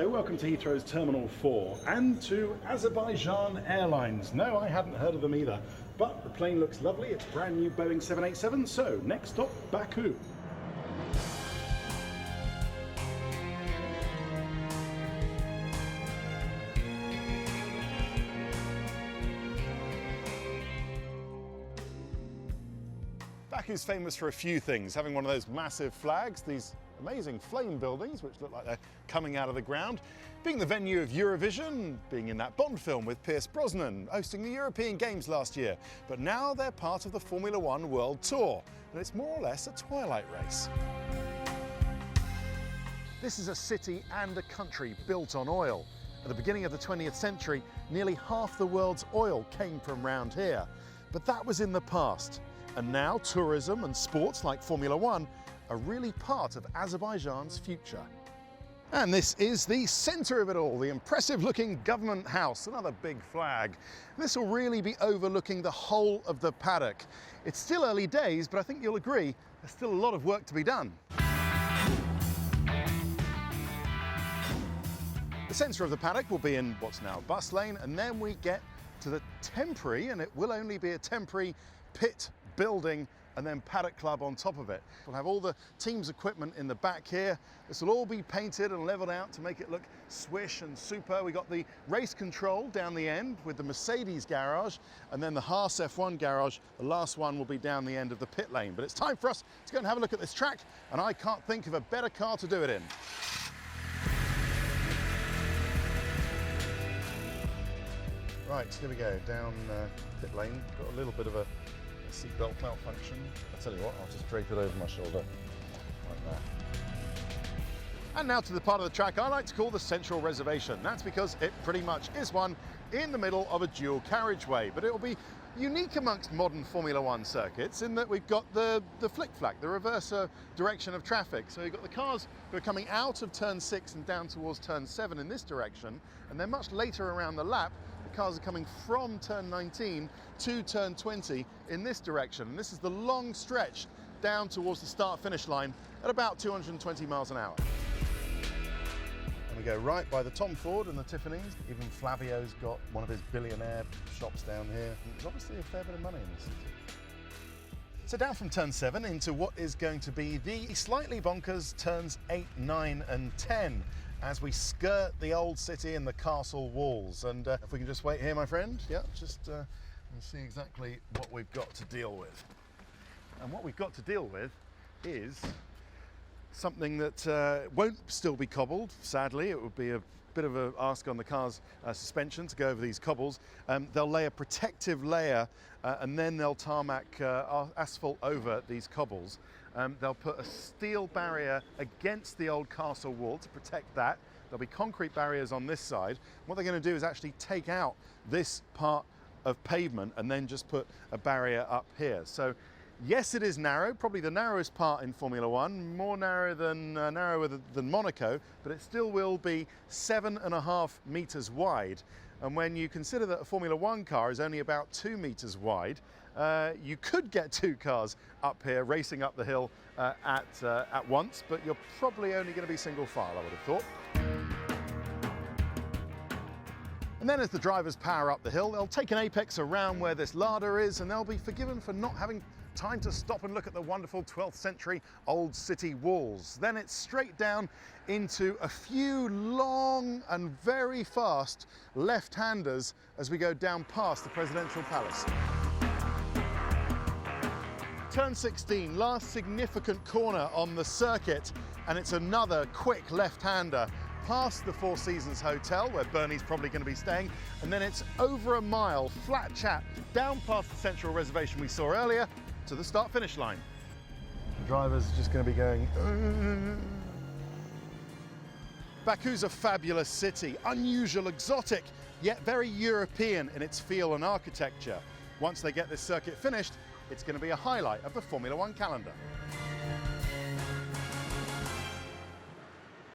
Hello, welcome to Heathrow's Terminal 4 and to Azerbaijan Airlines. No, I hadn't heard of them either, but the plane looks lovely. It's brand new Boeing 787, so next stop, Baku. Baku's famous for a few things, having one of those massive flags, these amazing flame buildings which look like they're coming out of the ground, being the venue of Eurovision, being in that Bond film with Pierce Brosnan, hosting the European Games last year. But now they're part of the Formula One World Tour, and it's more or less a twilight race. This is a city and a country built on oil. At the beginning of the 20th century, nearly half the world's oil came from round here. But that was in the past. And now tourism and sports like Formula One are really part of Azerbaijan's future. And this is the centre of it all, the impressive looking government house, another big flag. This will really be overlooking the whole of the paddock. It's still early days, but I think you'll agree there's still a lot of work to be done. The centre of the paddock will be in what's now a bus lane, and then we get to the temporary, and it will only be a temporary pit building and then paddock club on top of it. We'll have all the team's equipment in the back here. This will all be painted and leveled out to make it look swish and super. We got the race control down the end with the Mercedes garage, and then the Haas F1 garage. The last one will be down the end of the pit lane. But it's time for us to go and have a look at this track, and I can't think of a better car to do it in. Right, here we go, down pit lane. Got a little bit of a seatbelt malfunction. I'll tell you what, I'll just drape it over my shoulder, like that. And now to the part of the track I like to call the central reservation. That's because it pretty much is one in the middle of a dual carriageway, but it will be unique amongst modern Formula One circuits in that we've got the flick-flack, the reverse direction of traffic. So you've got the cars who are coming out of turn 6 and down towards turn 7 in this direction, and then much later around the lap, the cars are coming from turn 19 to turn 20 in this direction. And this is the long stretch down towards the start-finish line at about 220 miles an hour. And we go right by the Tom Ford and the Tiffany's. Even Flavio's got one of his billionaire shops down here. And there's obviously a fair bit of money in this city. So down from turn 7 into what is going to be the slightly bonkers turns 8, 9 and 10 as we skirt the old city and the castle walls. And if we can just wait here, my friend. Yeah, just and see exactly what we've got to deal with. And what we've got to deal with is something that won't still be cobbled, sadly. It would be a bit of an ask on the car's suspension to go over these cobbles. They'll lay a protective layer and then they'll tarmac asphalt over these cobbles. They'll put a steel barrier against the old castle wall to protect that. There'll be concrete barriers on this side. What they're going to do is actually take out this part of pavement and then just put a barrier up here. So yes, it is narrow, probably the narrowest part in Formula One, more narrower than Monaco, but it still will be 7.5 meters wide. And when you consider that a Formula One car is only about 2 meters wide, you could get two cars up here racing up the hill at once, but you're probably only going to be single file, I would have thought. And then as the drivers power up the hill, they'll take an apex around where this larder is, and they'll be forgiven for not having time to stop and look at the wonderful 12th century old city walls. Then it's straight down into a few long and very fast left-handers as we go down past the presidential palace. Turn 16, last significant corner on the circuit, and it's another quick left-hander past the Four Seasons Hotel, where Bernie's probably going to be staying, and then it's over a mile, flat chat, down past the central reservation we saw earlier, to the start-finish line. The drivers are just going to be going... Baku's a fabulous city, unusual, exotic, yet very European in its feel and architecture. Once they get this circuit finished, it's going to be a highlight of the Formula One calendar.